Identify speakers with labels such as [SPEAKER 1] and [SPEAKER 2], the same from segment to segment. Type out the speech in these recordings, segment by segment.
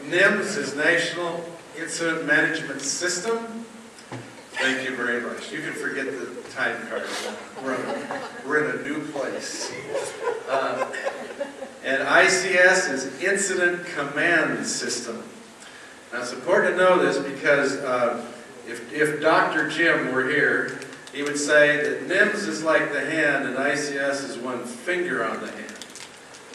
[SPEAKER 1] NIMS is National Incident Management System. Thank you very much. You can forget the time card. We're in a new place. And ICS is Incident Command System. Now it's important to know this because if Dr. Jim were here, he would say that NIMS is like the hand and ICS is one finger on the hand.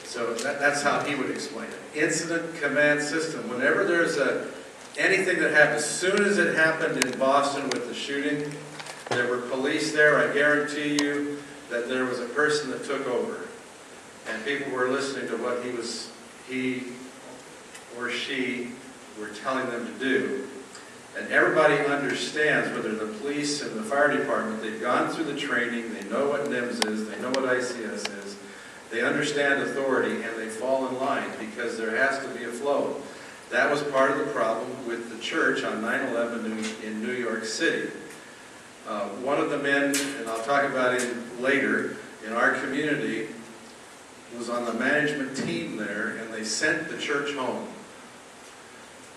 [SPEAKER 1] So that's how he would explain it. Incident Command System. Whenever there's anything that happens, as soon as it happened in Boston with the shooting, there were police there. I guarantee you that there was a person that took over. And people were listening to what he or she were telling them to do. And everybody understands, whether the police and the fire department, they've gone through the training, they know what NIMS is, they know what ICS is, they understand authority, and they fall in line because there has to be a flow. That was part of the problem with the church on 9/11 in New York City. One of the men, and I'll talk about him later, in our community, was on the management team there, and they sent the church home.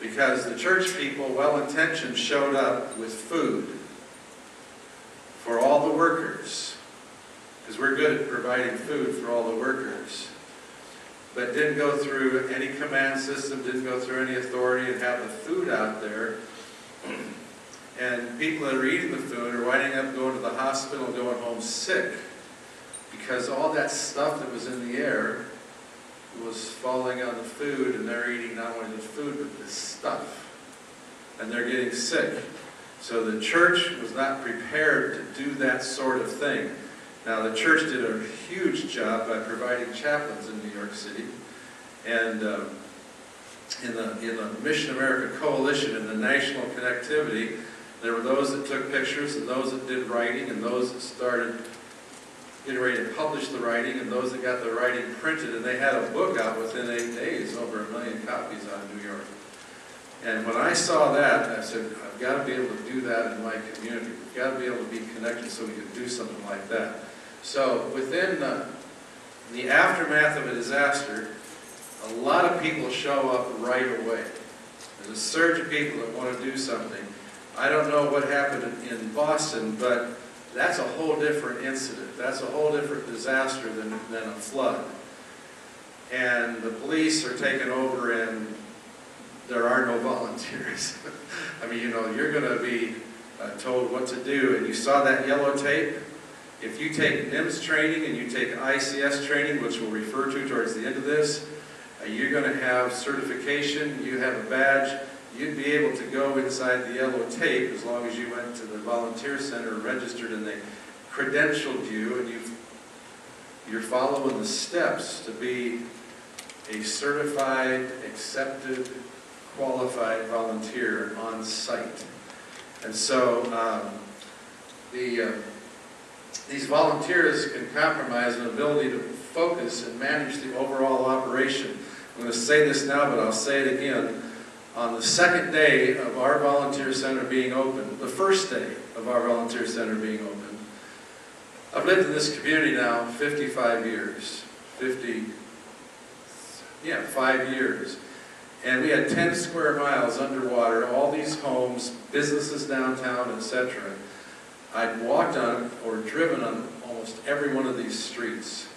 [SPEAKER 1] Because the church people, well-intentioned, showed up with food for all the workers. Because we're good at providing food for all the workers. But didn't go through any command system, didn't go through any authority, and have the food out there. And people that are eating the food are winding up going to the hospital and going home sick. Because all that stuff that was in the air was falling on the food, and they're eating not only the food, but the stuff. And they're getting sick. So the church was not prepared to do that sort of thing. Now the church did a huge job by providing chaplains in New York City. And in the Mission America Coalition and the national connectivity, there were those that took pictures, and those that did writing, and those that started getting ready to publish the writing, and those that got the writing printed, and they had a book out within 8 days, over 1 million copies out of New York. And when I saw that, I said, I've got to be able to do that in my community. We've got to be able to be connected so we can do something like that. So within the aftermath of a disaster, a lot of people show up right away. There's a surge of people that want to do something. I don't know what happened in Boston, but that's a whole different incident. That's a whole different disaster than a flood. And the police are taking over, and there are no volunteers. I mean, you know, you're going to be told what to do. And you saw that yellow tape. If you take NIMS training and you take ICS training, which we'll refer to towards the end of this, you're going to have certification, you have a badge, you'd be able to go inside the yellow tape as long as you went to the volunteer center, registered, and they credentialed you, and you're following the steps to be a certified, accepted, qualified volunteer on site. And so these volunteers can compromise an ability to focus and manage the overall operation. I'm going to say this now, but I'll say it again. On the second day of our volunteer center being open, the first day of our volunteer center being open, I've lived in this community now 55 years. 5 years. And we had 10 square miles underwater, all these homes, businesses downtown, etc. I'd walked on or driven on almost every one of these streets.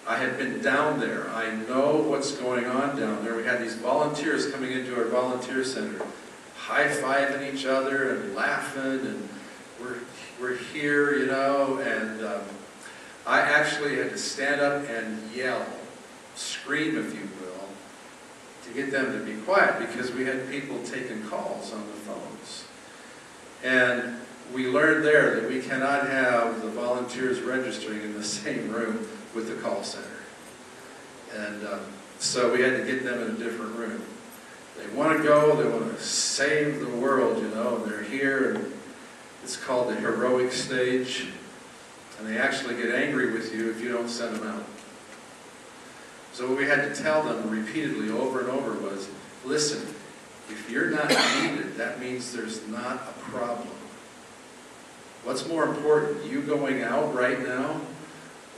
[SPEAKER 1] I had been down there. I know what's going on down there. We had these volunteers coming into our volunteer center, high-fiving each other and laughing, and we're here, you know, and I actually had to stand up and yell, scream, if you will, to get them to be quiet, because we had people taking calls on the phones. And we learned there that we cannot have the volunteers registering in the same room with the call center. And so we had to get them in a different room. They want to go, they want to save the world, you know, and they're here, and it's called the heroic stage, and they actually get angry with you if you don't send them out. So what we had to tell them repeatedly over and over was, listen, if you're not needed, that means there's not a problem. What's more important, you going out right now,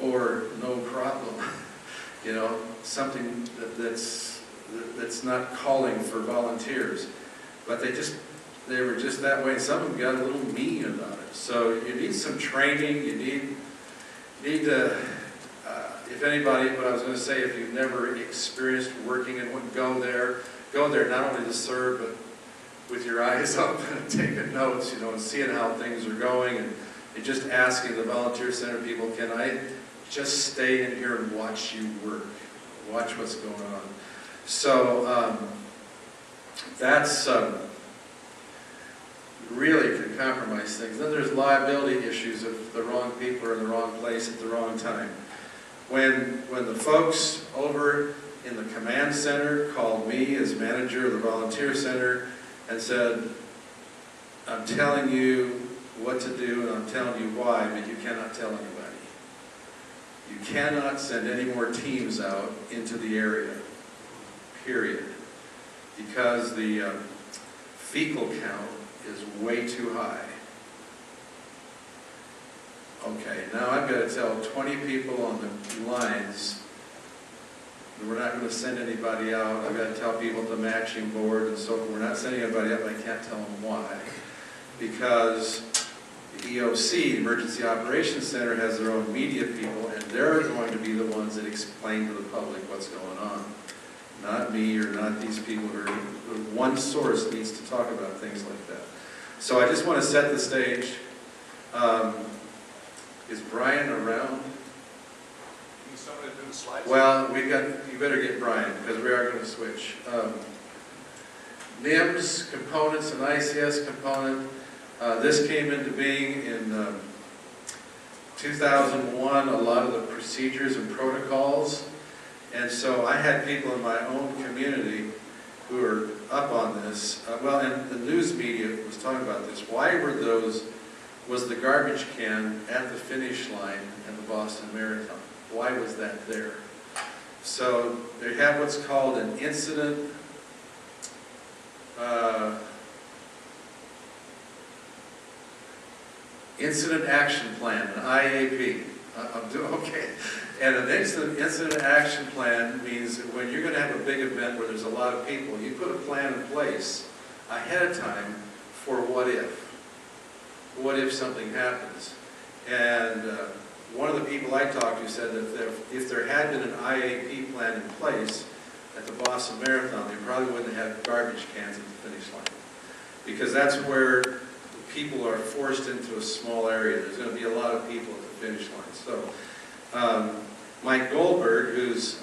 [SPEAKER 1] or no problem? You know, something that's that's not calling for volunteers. But they were just that way. Some of them got a little mean about it. So you need some training. You need to, if anybody, what I was going to say, if you've never experienced working and wouldn't go there not only to serve, but with your eyes up and taking notes, you know, and seeing how things are going, and just asking the volunteer center people, can I just stay in here and watch you work, watch what's going on. So that's really can compromise things. Then there's liability issues if the wrong people are in the wrong place at the wrong time. When the folks over in the command center called me as manager of the volunteer center and said, I'm telling you what to do and I'm telling you why, but you cannot tell anybody. You cannot send any more teams out into the area, period, because the fecal count is way too high. Okay, now I've got to tell 20 people on the lines that we're not going to send anybody out. I've got to tell people at the matching board and so forth, we're not sending anybody out, but I can't tell them why. Because the EOC, the Emergency Operations Center, has their own media people, and they're going to be the ones that explain to the public what's going on. Not me or not these people who are, one source needs to talk about things like that. So I just want to set the stage. Is Brian around?
[SPEAKER 2] Need somebody to do the slides?
[SPEAKER 1] Well, you better get Brian, because we are going to switch. NIMS components and ICS component. This came into being in 2001, a lot of the procedures and protocols. And so I had people in my own community who are up on this. Well, and the news media was talking about this. Why was the garbage can at the finish line in the Boston Marathon? Why was that there? So they have what's called an incident action plan, an IAP. I'm doing okay. And an incident action plan means that when you're going to have a big event where there's a lot of people, you put a plan in place ahead of time for what if. What if something happens? And one of the people I talked to said that if there had been an IAP plan in place at the Boston Marathon, they probably wouldn't have had garbage cans at the finish line. Because that's where people are forced into a small area. There's going to be a lot of people at the finish line. So Mike Goldberg, who's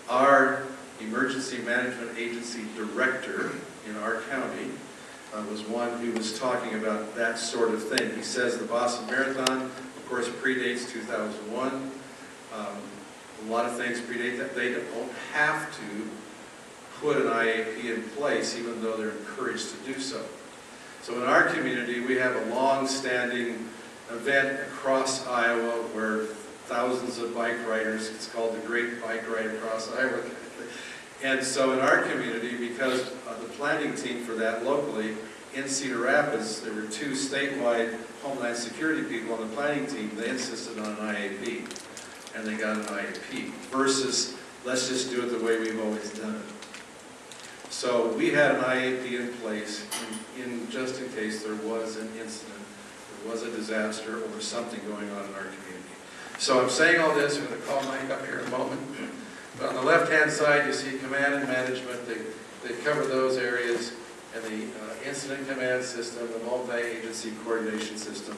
[SPEAKER 1] our Emergency Management Agency Director in our county, was one who was talking about that sort of thing. He says the Boston Marathon, of course, predates 2001. A lot of things predate that. They don't have to put an IAP in place, even though they're encouraged to do so. So in our community, we have a long-standing event across Iowa where thousands of bike riders, it's called the Great Bike Ride Across Iowa. And so in our community, because of the planning team for that locally, in Cedar Rapids, there were 2 statewide Homeland Security people on the planning team. They insisted on an IAP, and they got an IAP, versus let's just do it the way we've always done it. So we had an IAP in place just in case there was an incident, there was a disaster, or something going on in our community. So I'm saying all this, I'm going to call Mike up here in a moment. But on the left-hand side, you see command and management. They cover those areas, and the incident command system, the multi-agency coordination system.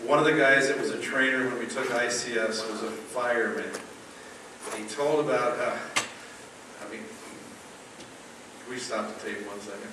[SPEAKER 1] One of the guys that was a trainer when we took ICS was a fireman. And he told about how, can we stop the tape 1 second?